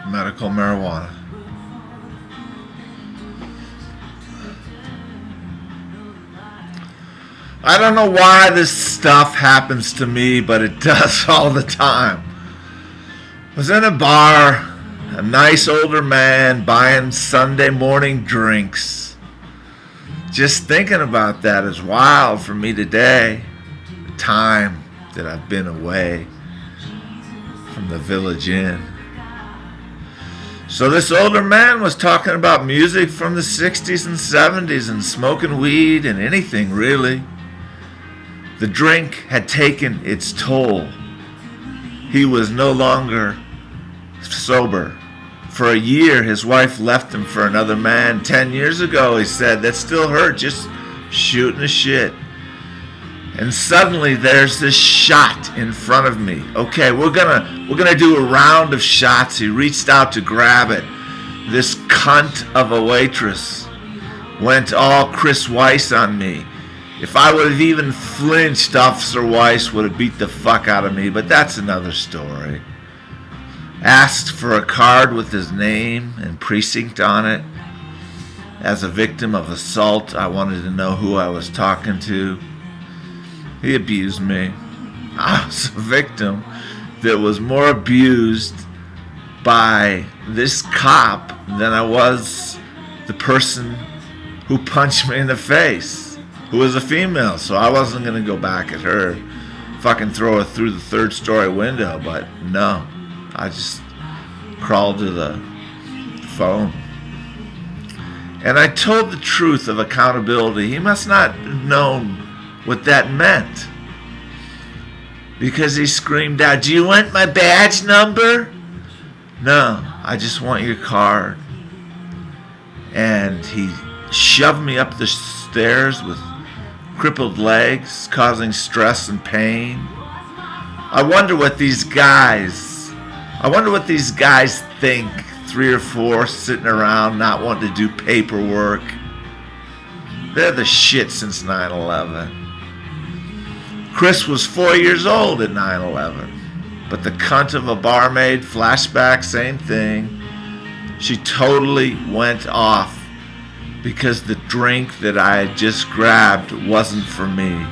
medical marijuana. I don't know why this stuff happens to me, but it does all the time. I was in a bar, a nice older man buying Sunday morning drinks. Just thinking about that is wild for me today. The time that I've been away from the Village Inn. So this older man was talking about music from the 60s and 70s and smoking weed and anything really. The drink had taken its toll. He was no longer sober. For a year, his wife left him for another man. 10 years ago, he said, that still hurt, just shooting the shit. And suddenly there's this shot in front of me. Okay, we're gonna do a round of shots. He reached out to grab it. This cunt of a waitress went all Chris Weiss on me. If I would have even flinched, Officer Weiss would have beat the fuck out of me, but that's another story. Asked for a card with his name and precinct on it. As a victim of assault, I wanted to know who I was talking to. He abused me. I was a victim that was more abused by this cop than I was the person who punched me in the face, who was a female. So I wasn't going to go back at her, fucking throw her through the third-story window. But no, I just crawled to the phone. And I told the truth of accountability. He must not have known what that meant, because he screamed out, "Do you want my badge number?" "No, I just want your card." And he shoved me up the stairs with crippled legs, causing stress and pain. I wonder what these guys think, 3 or 4 sitting around not wanting to do paperwork. They're the shit since 9/11. Chris was 4 years old at 9/11. But the cunt of a barmaid, flashback, same thing. She totally went off because the drink that I had just grabbed wasn't for me.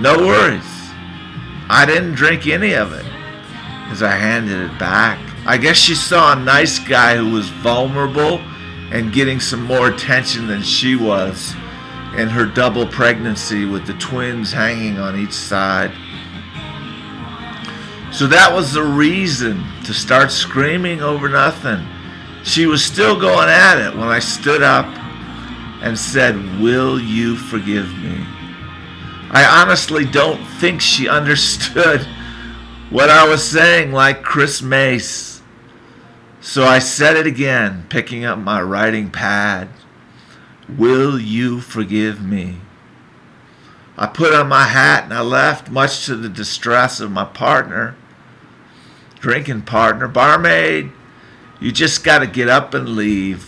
No worries. I didn't drink any of it as I handed it back. I guess she saw a nice guy who was vulnerable and getting some more attention than she was in her double pregnancy with the twins hanging on each side. So that was the reason to start screaming over nothing. She was still going at it when I stood up and said, "Will you forgive me?" I honestly don't think she understood what I was saying, like Chris Mace. So I said it again, picking up my writing pad. "Will you forgive me?" I put on my hat and I left, much to the distress of my partner, drinking partner. "Barmaid, you just got to get up and leave.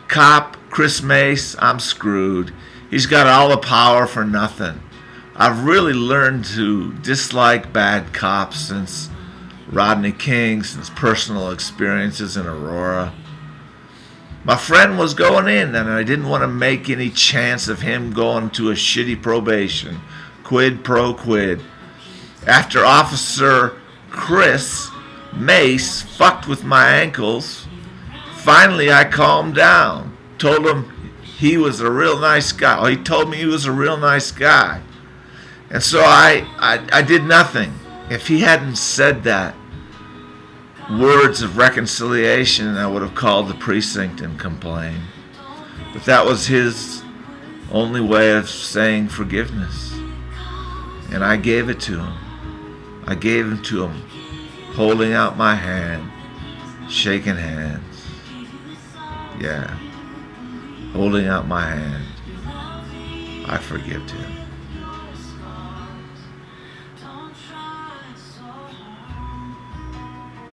Cop, Chris Mace, I'm screwed. He's got all the power for nothing." I've really learned to dislike bad cops since Rodney King, since personal experiences in Aurora. My friend was going in, and I didn't want to make any chance of him going to a shitty probation. Quid pro quid. After Officer Chris Mace fucked with my ankles, finally I calmed down. Told him he was a real nice guy. Oh, he told me he was a real nice guy. And so I did nothing. If he hadn't said that, words of reconciliation, I would have called the precinct and complained. But that was his only way of saying forgiveness. And I gave it to him. I gave it to him, holding out my hand, shaking hands. Yeah, holding out my hand. I forgive him.